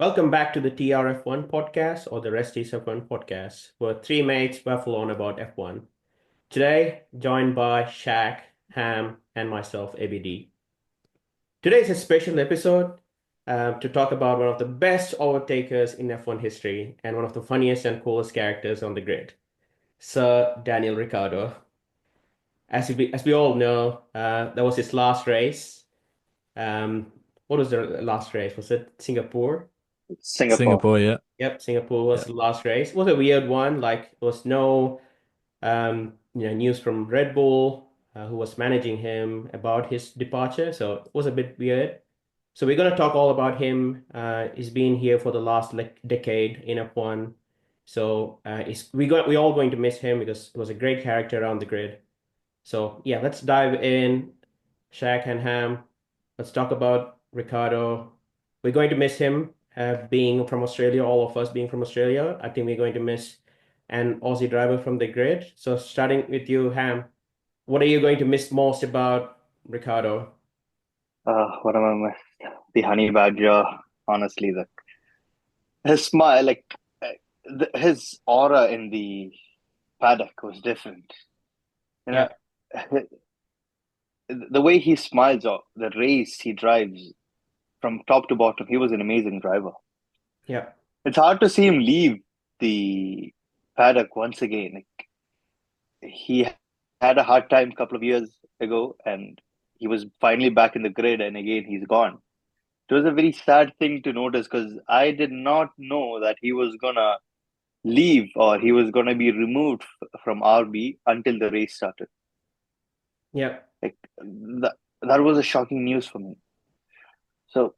Welcome back to the TRF1 podcast or the Rest is F1 podcast. We're three mates waffle on about F1. Today, joined by Shaq, Ham, and myself, ABD. Today is a special episode to talk about one of the best overtakers in F1 history and one of the funniest and coolest characters on the grid, Sir Daniel Ricciardo. As we all know, that was his last race. Um, what was the last race? Was it Singapore? Singapore. Singapore, yeah. Yep, Singapore was Yeah. the last race. It was a weird one. Like there was no news from Red Bull, who was managing him about his departure. So it was a bit weird. So we're gonna talk all about him. He's been here for the last like decade in F1. So we're all going to miss him because he was a great character around the grid. So yeah, let's dive in. Shaq and Ham. Let's talk about Ricardo. We're going to miss him being from Australia, all of us being from Australia. I think we're going to miss an Aussie driver from the grid. So starting with you, Ham, what are you going to miss most about Ricardo? What am I missed? The honey badger. Honestly, his smile, his aura in the paddock was different. You know, Yeah, the way he smiles, or the race he drives from top to bottom, he was an amazing driver. yeah, It's hard to see him leave the paddock once again. He had a hard time a couple of years ago, and he was finally back in the grid, and again he's gone. It was a very sad thing to notice because I did not know that he was gonna leave or he was gonna be removed from RB until the race started. yeah, Like that was a shocking news for me. So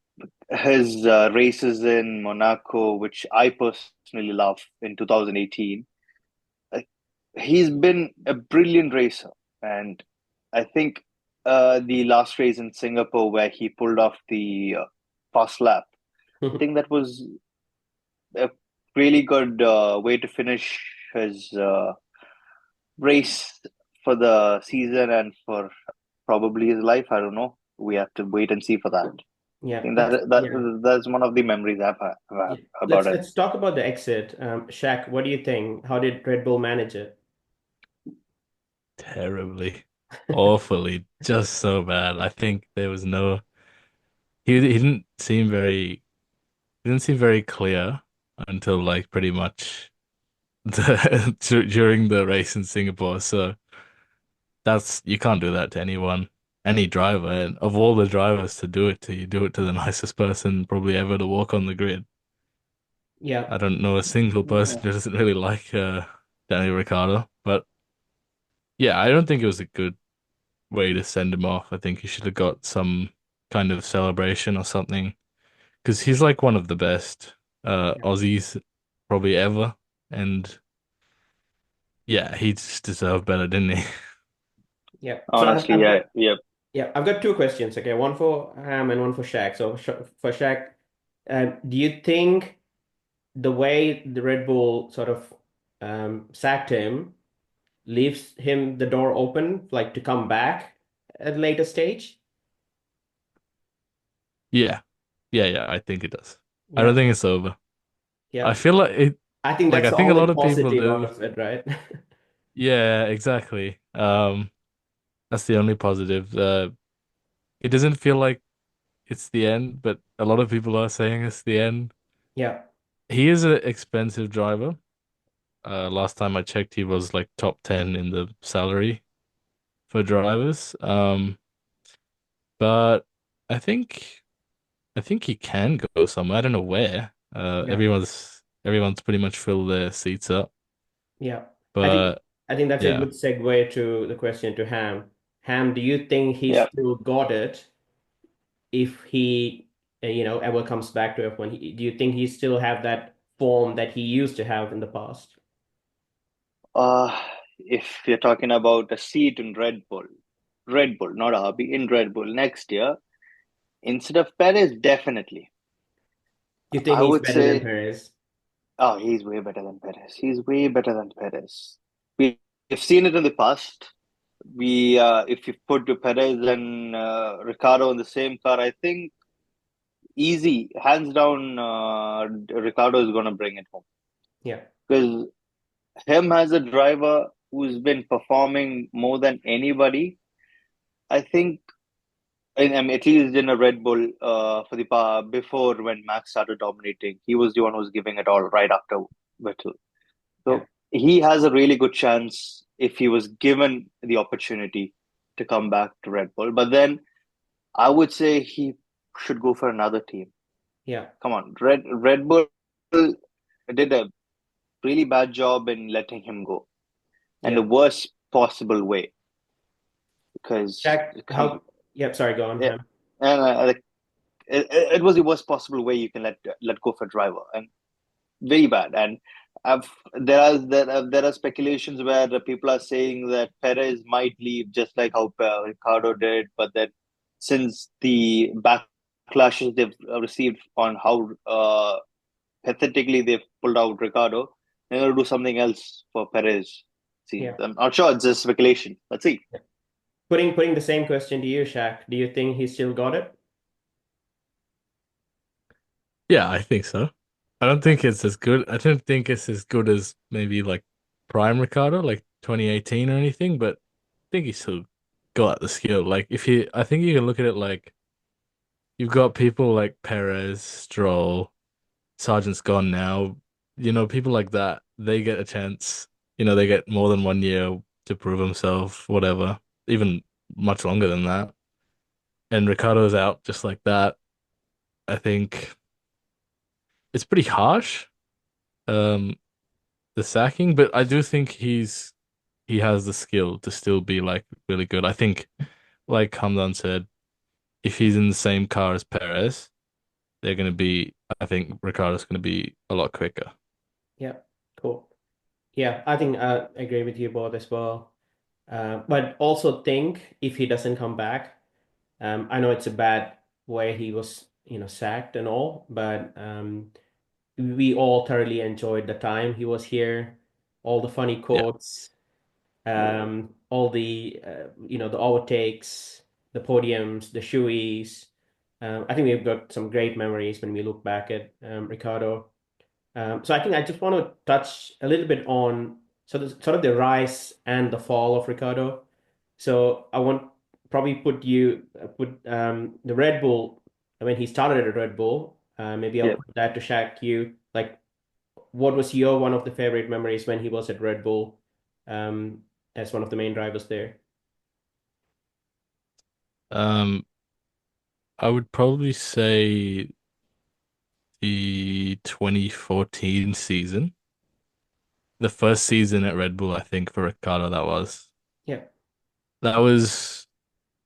his races in Monaco, which I personally love in 2018, like, he's been a brilliant racer, and I think the last race in Singapore where he pulled off the fast lap, I think that was a really good way to finish his race for the season and for probably his life. I don't know. We have to wait and see for that. I yeah. think Let's yeah, that's one of the memories I've yeah. about Let's it. let's talk about the exit. Shaq, what do you think? How did Red Bull manage it? Terribly, awfully, just so bad. I think there was no he didn't seem very clear until like pretty much during the race in Singapore. So that's you can't do that to anyone, any driver. And of all the drivers to do it to, you do it to the nicest person probably ever to walk on the grid. Yeah, I don't know a single person Yeah. who doesn't really like Daniel Ricciardo, but yeah, I don't think it was a good way to send him off. I think he should have got some kind of celebration or something because he's like one of the best yeah, Aussies probably ever. And yeah, he just deserved better, didn't he? yeah. So Honestly, yeah, yeah. yeah, I've got two questions. Okay, one for Ham and one for Shaq. So for Shaq, do you think the way the Red Bull sort of sacked him leaves him the door open, like to come back at a later stage? Yeah, yeah, I think it does. I don't Yeah, think it's over. I yeah. feel like it. I think Like that's I the think a only lot of people positive out do. of it, right? Yeah, exactly. That's the only positive. It doesn't feel like it's the end, but a lot of people are saying it's the end. Yeah, He is an expensive driver. Last time I checked, he was like top 10 in the salary for drivers. But I think I think he can go somewhere. I don't know where. yeah, Everyone's pretty much filled their seats up. yeah. I think But I think that's a yeah, good segue to the question to Ham. Ham, do you think he Yeah. still got it if he, ever comes back to F1? Do you think he still have that form that he used to have in the past? Uh, if you're talking about a seat in Red Bull, not RB, in Red Bull next year, instead of Perez, definitely. You think I he's would better than say, Perez? oh, he's way better than Perez. He's way better than Perez. We've seen it in the past. If you put Perez and Ricardo in the same car, I think easy, hands down, Ricardo is going to bring it home Yeah, because him as a driver who's been performing more than anybody. I think, I mean, at least in a Red Bull, for the before when Max started dominating, he was the one who was giving it all right after Vettel. yeah, So he has a really good chance if he was given the opportunity to come back to Red Bull. But then I would say he should go for another team. yeah, Come on, Red Bull did a really bad job in letting him go, and yeah. the worst possible way because Jack, come how? Yep, sorry, go on, yeah, Ham. and it was the worst possible way you can let go for a driver, and very bad. And there are speculations where the people are saying that Perez might leave, just like how Ricardo did. But that since the backlashes they've received on how pathetically they've pulled out Ricardo, they're going to do something else for Perez. Seems Yeah. I'm not sure. It's just speculation. Let's see. Putting the same question to you, Shaq. Do you think he still got it? Yeah, I think so. I don't think it's as good. I don't think it's as good as maybe like Prime Ricardo, like 2018 or anything, but I think he still got the skill. Like if you, I think you can look at it like you've got people like Perez, Stroll, Sargent's gone now. People like that, they get a chance. They get more than 1 year to prove himself, whatever, even much longer than that. And Ricardo's out just like that. I think it's pretty harsh. Um, the sacking, but I do think he has the skill to still be like really good. I think, like Hamdan said, if he's in the same car as Perez, they're gonna be. I think Ricardo's gonna be a lot quicker. Yeah, cool. Yeah, I think I agree with you both as well. But also think if he doesn't come back, I know it's a bad way he was, sacked and all, but we all thoroughly enjoyed the time he was here, all the funny Yeah, quotes, all the overtakes, the podiums, the shoeies. I think we've got some great memories when we look back at Ricardo. So I think I just want to touch a little bit on sort of the rise and the fall of Ricardo. So I want probably put the Red Bull when he started at Red Bull. Maybe I'll Yeah. put that to Shaq. You like what was your one of the favorite memories when he was at Red Bull, as one of the main drivers there? um, I would probably say the 2014 season, the first season at Red Bull. I think for Ricardo, Yeah, that was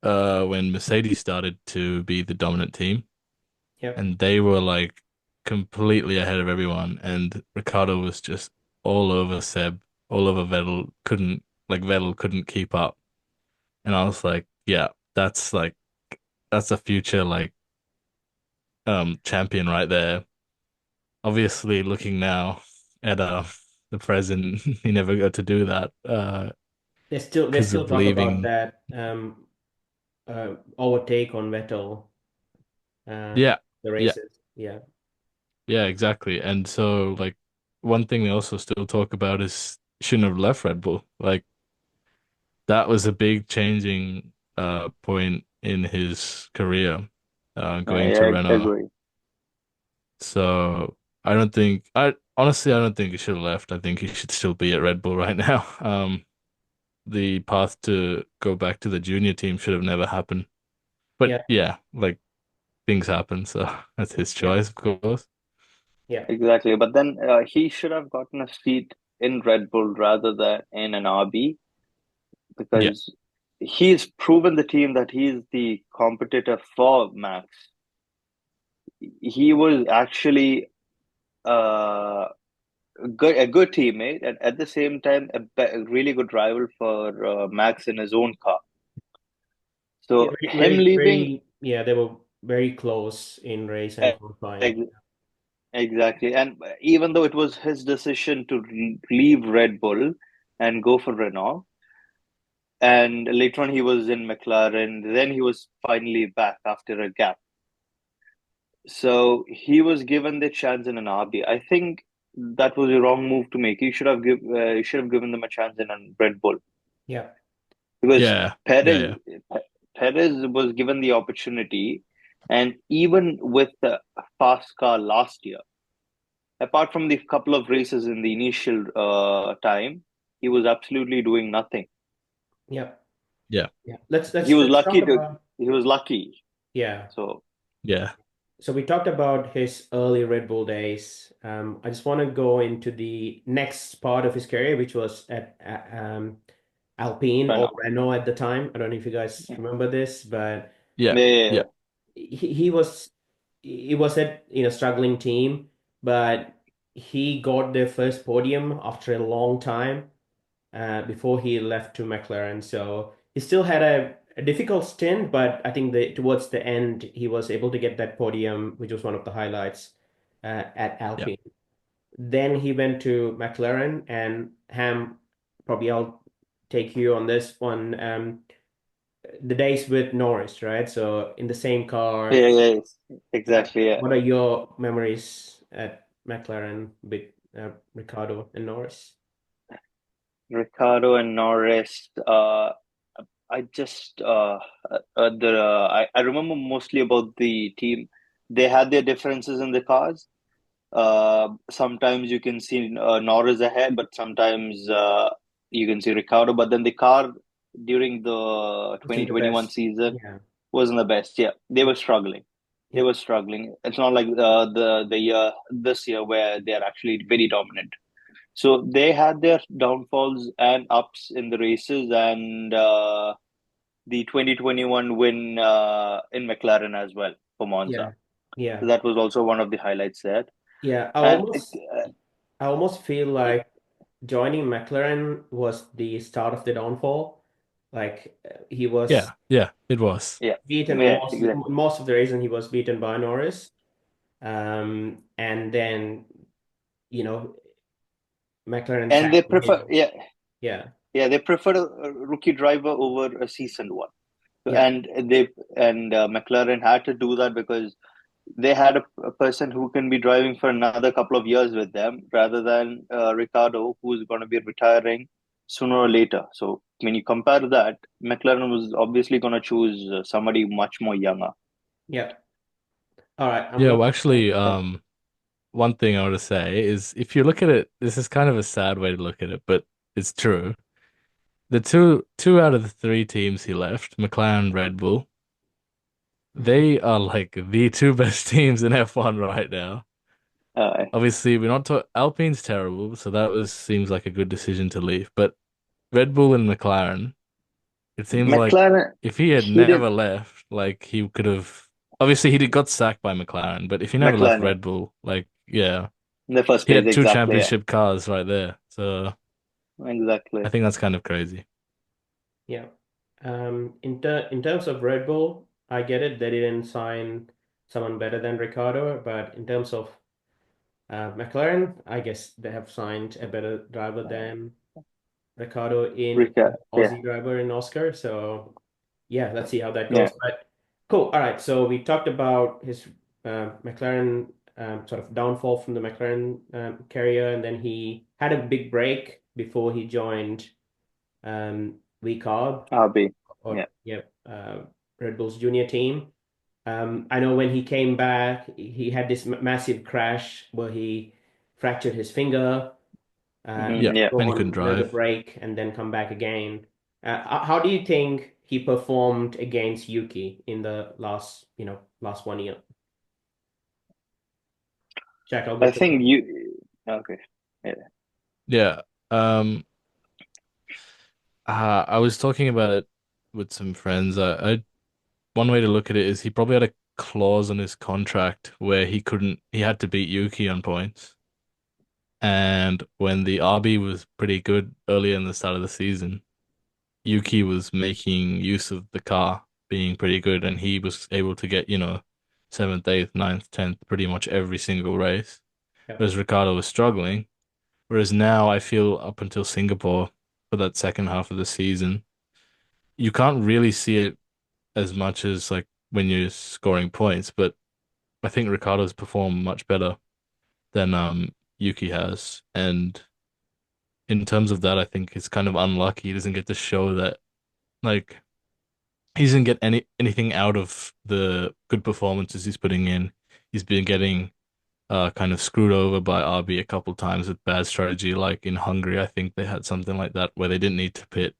when Mercedes started to be the dominant team. yeah, And they were like completely ahead of everyone. And Ricardo was just all over Seb, all over Vettel. Vettel couldn't keep up. And I was like, yeah, that's a future champion right there. Obviously, looking now at the present, he never got to do that they because still of talk about leaving. that overtake on Vettel, uh, Yeah, the yeah, races. Yeah, yeah, exactly. And so one thing they also still talk about is shouldn't have left Red Bull. Like that was a big changing point in his career, going to I Renault. agree. So I don't think he should have left. I think he should still be at Red Bull right now. The path to go back to the junior team should have never happened. But yeah, yeah, like things happen, so that's his yeah, choice, of course. yeah, Exactly. But then he should have gotten a seat in Red Bull rather than in an RB Yeah, because he's proven the team that he's the competitor for Max. He was actually uh, a good teammate and at the same time a really good rival for Max in his own car. yeah, So very, him very, leaving very, yeah. They were very close in race and e- qualifying. ex- exactly, and even though it was his decision to leave Red Bull and go for Renault, and later on he was in McLaren, then he was finally back after a gap. So he was given the chance in an RB. I think that was a wrong move to make. You should have given them a chance in a Red Bull Yeah. because Yeah, yeah, Perez yeah, Perez was given the opportunity, and even with the fast car last year, apart from the couple of races in the initial time, he was absolutely doing nothing. Yeah. yeah, Yeah. Let's He let's was let's talk lucky to. about He was lucky. yeah. So yeah, So we talked about his early Red Bull days. I just want to go into the next part of his career, which was at Alpine fair or enough. Renault at the time. I don't know if you guys remember this, but yeah, Yeah, yeah, yeah, yeah. he was at struggling team, but he got their first podium after a long time before he left to McLaren. So he still had a difficult stint, but I think towards the end he was able to get that podium, which was one of the highlights at yeah. Alpine. Then he went to McLaren, and Ham, probably I'll take you on this one. The days with Norris, right? So in the same car. Yeah, yeah, Yeah. exactly. Yeah. What are your memories at McLaren with Ricardo and Norris? Ricardo and Norris. I just I remember mostly about the team. They had their differences in the cars. Sometimes you can see Norris ahead, but sometimes you can see Ricardo. But then the car during the Wasn't the 2021 best. season Yeah. wasn't the best. Yeah, they Yeah. were struggling. They Yeah. were struggling. It's not like the year this year where they are actually very dominant. So they had their downfalls and ups in the races, and the 2021 win in McLaren as well for Monza. Yeah. Yeah. So that was also one of the highlights there. Yeah. And I almost feel like joining McLaren was the start of the downfall. Like he was Yeah, yeah, it was. yeah, beaten yeah, almost exactly. most of the reason he was beaten by Norris. And then, you know, McLaren And they sacked prefer, him. yeah, Yeah. yeah, they prefer a rookie driver over a seasoned one. Yeah. And they and McLaren had to do that because they had a person who can be driving for another couple of years with them rather than Ricardo, who's going to be retiring sooner or later. So when you compare that, McLaren was obviously going to choose somebody much more younger. Yeah. All right. I'm Yeah, gonna well, actually, one thing I want to say is if you look at it, this is kind of a sad way to look at it, but it's true. The two out of the three teams he left, McLaren, Red Bull, Mhm. they are like the two best teams in F1 right now. Uh, Obviously, we're not talking Alpine's terrible, so that was seems like a good decision to leave. But Red Bull and McLaren, it seems like McLaren, if he had he did never left, like he could have. Obviously, he did got sacked by McLaren, but if he never left McLaren, yeah, Red Bull, like yeah, in the first he place, had two exactly, yeah, championship cars right there. So I exactly. think that's kind of crazy. Yeah. In terms of Red Bull, I get it. They didn't sign someone better than Ricardo, but in terms of McLaren, I guess they have signed a better driver than Ricardo in Ricard, yeah, Aussie driver in Oscar. So yeah, let's see how that yeah. goes. But cool. All right. So we talked about his McLaren sort of downfall from the McLaren career, and then he had a big break before he joined VCARB RB, or yeah. yeah, Red Bull's junior team. I know when he came back, he had this massive crash where he fractured his finger. He Yeah, had Yeah. to go and he couldn't on another drive. break and then come back again. How do you think he performed against Yuki in the last 1 year? Jack, I'll go I to you. think you. Okay. Yeah. Yeah. Um. I was talking about it with some friends. One way to look at it is he probably had a clause in his contract where he had to beat Yuki on points. And when the RB was pretty good earlier in the start of the season, Yuki was making use of the car being pretty good, and he was able to get, seventh, eighth, ninth, tenth, pretty much every single race. Yeah, Whereas Ricardo was struggling. Whereas now I feel up until Singapore for that second half of the season, you can't really see it as much as like when you're scoring points, but I think Ricardo's performed much better than Yuki has. And in terms of that, I think it's kind of unlucky he doesn't get to show that like he doesn't get anything out of the good performances he's putting in. He's been getting kind of screwed over by RB a couple times with bad strategy, like in Hungary, I think they had something like that where they didn't need to pit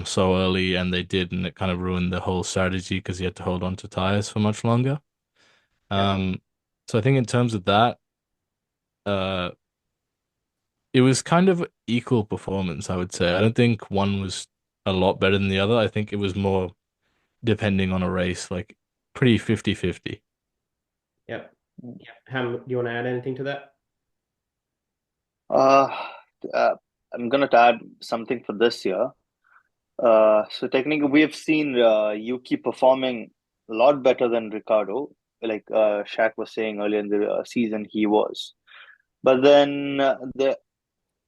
so early and they did, and it kind of ruined the whole strategy because he had to hold on to tires for much longer. Yeah. Um, so I think in terms of that, uh, it was kind of equal performance, I would say. I don't think one was a lot better than the other. I think it was more depending on a race, like pretty 50-50. Yeah. Yeah. Ham, do you want to add anything to that? Uh, uh, I'm gonna add something for this year. So technically, we have seen Yuki performing a lot better than Ricardo. Like Shaq was saying earlier in the season, he was. But then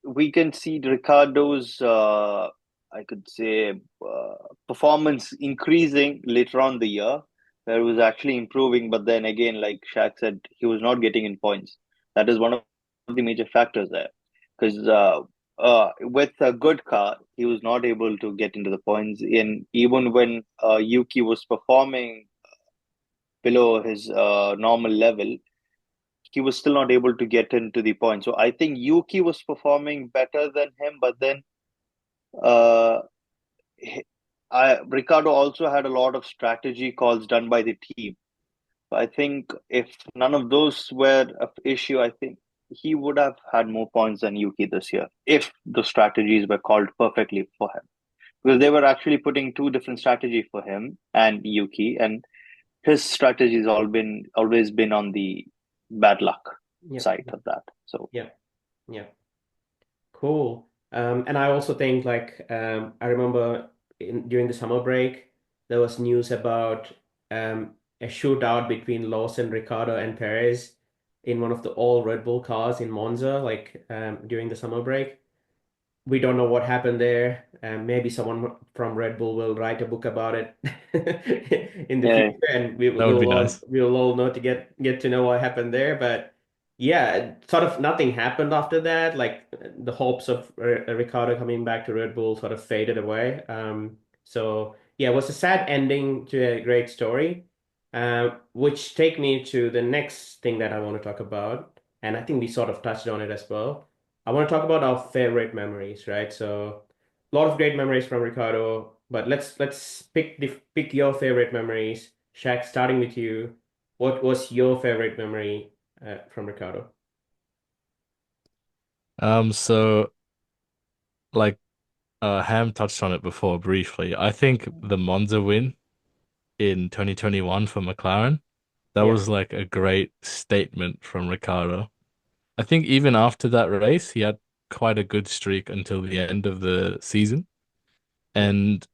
we can see Ricardo's, I could say, performance increasing later on the year, where it was actually improving. But then again, like Shaq said, he was not getting in points. That is one of the major factors there, because with a good car, he was not able to get into the points. And even when Yuki was performing below his normal level, he was still not able to get into the point. So I think Yuki was performing better than him, but then uh, Ricardo also had a lot of strategy calls done by the team. I think if none of those were an issue, I think he would have had more points than Yuki this year if the strategies were called perfectly for him. Because they were actually putting two different strategies for him and Yuki, and his strategy has always been on the bad luck Yeah. side of that. So Yeah. Yeah. Cool. And I also think like I remember during the summer break there was news about a shootout between Lawson, Ricardo, and Perez in one of the all Red Bull cars in Monza, like during the summer break. We don't know what happened there. Maybe someone from Red Bull will write a book about it in the yeah, future, and we That would be will all nice. we'll all know to get to know what happened there. But yeah, sort of nothing happened after that. Like the hopes of Ricardo coming back to Red Bull sort of faded away. So yeah, it was a sad ending to a great story. Which take me to the next thing that I want to talk about, and I think we sort of touched on it as well. I want to talk about our favorite memories, right? So a lot of great memories from Ricardo, but let's pick your favorite memories. Shaq, starting with you. What was your favorite memory from Ricardo? So like Ham touched on it before briefly. I think the Monza win in 2021 for McLaren, that Yeah, was like a great statement from Ricardo. I think even after that race, he had quite a good streak until the end of the season. yeah, And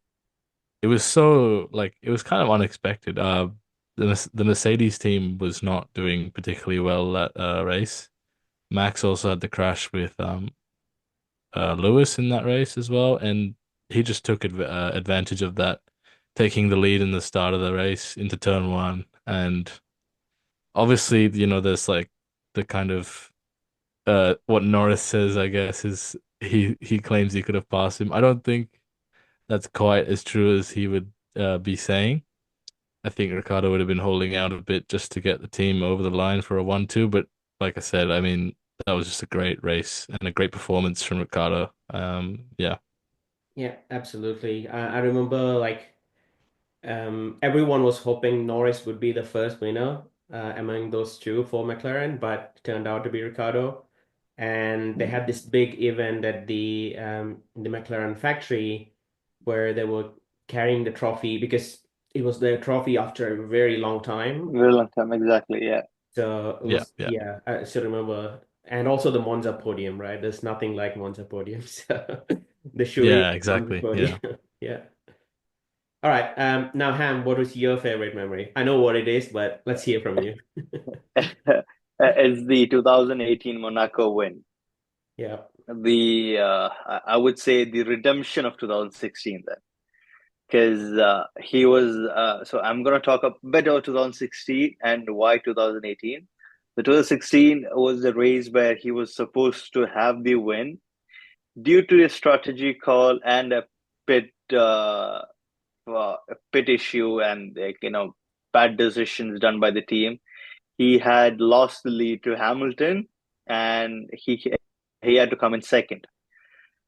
it was so like it was kind of unexpected. The Mercedes team was not doing particularly well that race. Max also had the crash with Lewis in that race as well, and he just took advantage of that, taking the lead in the start of the race into turn one. And obviously, there's like the kind of what Norris says, I guess, is he claims he could have passed him. I don't think that's quite as true as he would be saying. I think Ricardo would have been holding out a bit just to get the team over the line for a 1-2. But like I said, I mean, that was just a great race and a great performance from Ricardo. Yeah. yeah, absolutely. I remember like everyone was hoping Norris would be the first winner among those two for McLaren, but it turned out to be Ricardo. And they had this big event at the McLaren factory where they were carrying the trophy because it was their trophy after a very long time. real long time, exactly. Yeah, So it Yeah. was, Yeah. yeah, I still remember. And also the Monza podium, right? There's nothing like Monza podium. So the shooting Yeah, on the exactly. podium. Yeah. Yeah. All right. Now, Ham, what was your favorite memory? I know what it is, but let's hear from you. it's the 2018 Monaco win. Yeah. I would say the redemption of 2016 then. because he was. So I'm gonna talk a bit about 2016 and why 2018. The 2016 was the race where he was supposed to have the win due to a strategy call and pit uh, a pit issue and bad decisions done by the team. He had lost the lead to Hamilton, and he had to come in second.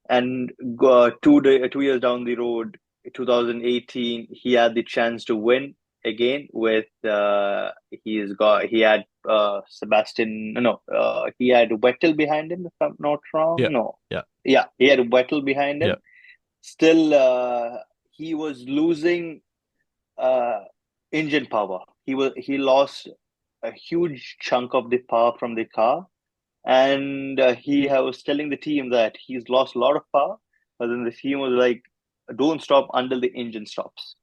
And 2 years down the road, 2018, he had the chance to win again with he had Sebastian no he had Vettel behind him if I'm not wrong. Yeah. No, Yeah. yeah, he had Vettel behind Yeah. him. Still, he was losing uh, engine power. He lost a huge chunk of the power from the car, and he was telling the team that he's lost a lot of power. But then the team was like, "Don't stop until the engine stops."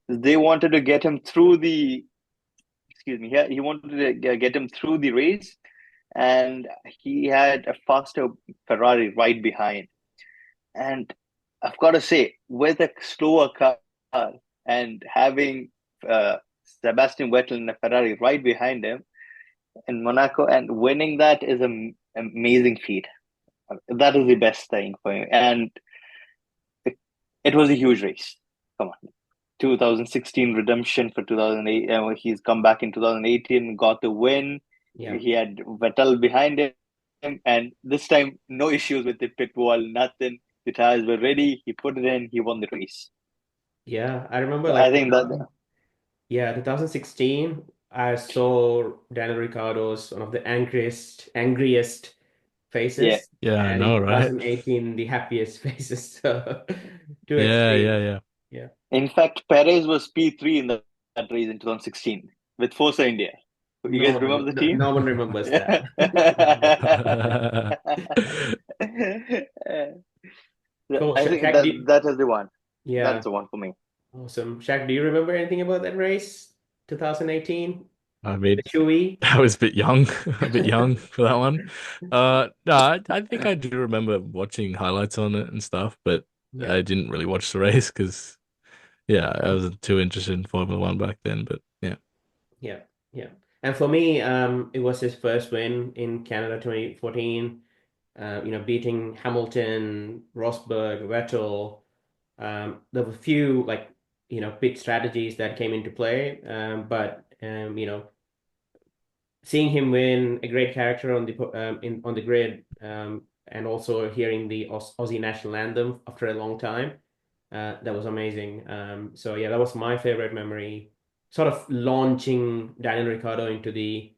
They wanted to get him through the excuse me. He wanted to get him through the race, and he had a faster Ferrari right behind. And I've got to say, with a slower car and having uh, Sebastian Vettel in a Ferrari right behind him in Monaco and winning that is an amazing feat. That is the best thing for him. And it was a huge race. Come on. 2016 redemption for 2008. He's come back in 2018, got the win. Yeah. He had Vettel behind him, and this time no issues with the pit wall, nothing. The tires were ready. He put it in. He won the race. Yeah, I remember I like think that 2016, I saw Daniel Ricciardo's one of the angriest yeah. faces, Yeah, I and in know, right? 2018, the happiest faces. So two Yeah, yeah, extremes. yeah. Yeah. In fact, Perez was P3 in that race in 2016 with Forza India. You guys remember the team? No one remembers that. Yeah. Cool. I think Shaq, that is the one. That's yeah, the one for me. awesome. Shaq, do you remember anything about that race, 2018? I The mean, Chewy? I was a bit young, a bit young for that one. No, I think I do remember watching highlights on it and stuff, but Yeah. I didn't really watch the race because, yeah, I wasn't too interested in Formula One back then. But yeah, Yeah, yeah. And for me, it was his first win in Canada 2014. Beating Hamilton, Rosberg, Vettel. There were a few like pit strategies that came into play, but seeing him win, a great character on the on the grid, and also hearing the Aussie national anthem after a long time, that was amazing. So yeah, that was my favorite memory, sort of launching Daniel Ricciardo into the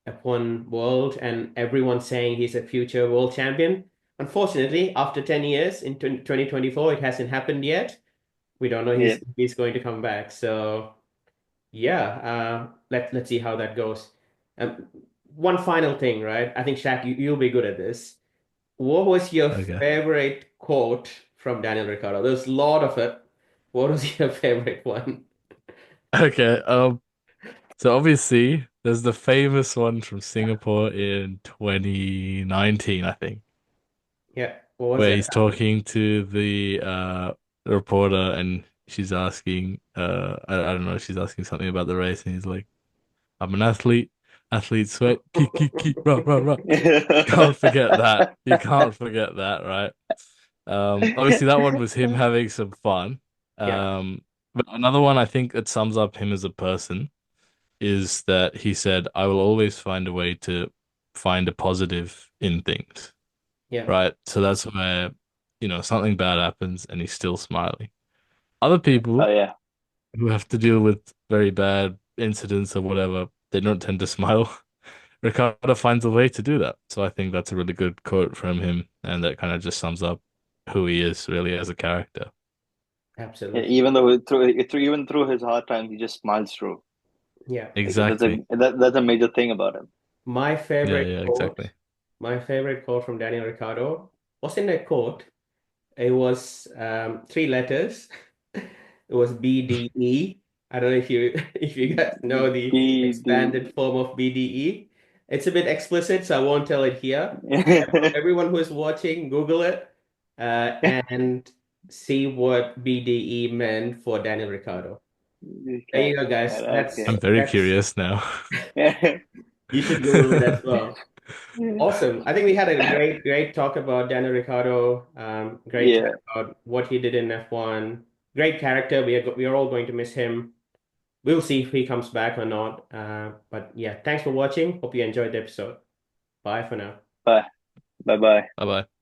F1 world, and everyone saying he's a future world champion. Unfortunately, after 10 years in 2024, it hasn't happened yet. We don't know Yeah. he's going to come back. So yeah, let's see how that goes. Um, One final thing, right? I think Shaq, you'll be good at this. What was your okay, favorite quote from Daniel Ricciardo? There's a lot of it. What was your favorite one? okay. So obviously there's the famous one from Singapore in 2019, I think, Yeah, what was where that? he's talking to the reporter and she's asking I don't know, she's asking something about the race and he's like, I'm an athlete, athlete sweat, kick, rah, rah, rah. Can't forget that. You can't forget that, right? Obviously that one was him having some fun. Yeah, But another one I think that sums up him as a person is that he said, I will always find a way to find a positive in things, yeah, right? So that's where, something bad happens and he's still smiling. Other Oh people yeah. who have to deal with very bad incidents or whatever, they don't tend to smile. Ricardo finds a way to do that. So I think that's a really good quote from him, and that kind of just sums up who he is really as a character. Yeah, absolutely. even though even through his hard times, he just smiles through. Yeah. Like that's a Exactly. that's a major thing about him. My Yeah, favorite yeah, quote, exactly. my favorite quote from Daniel Ricciardo wasn't a quote. It was three letters. It was BDE. I don't know if you if you guys know the expanded BD. form of BDE. It's a bit explicit, so I won't tell it here. Everyone who is watching, Google it. And see what BDE meant for Daniel Ricciardo. There Okay. you go, guys. That's I'm Okay. very that's curious now. you should Google it as well. Awesome. I think we had a great talk about Daniel Ricciardo. Great chat Yeah. about what he did in F1. Great character. We are all going to miss him. We'll see if he comes back or not. But yeah, thanks for watching. Hope you enjoyed the episode. Bye for now. Bye. Bye. Bye. Bye bye.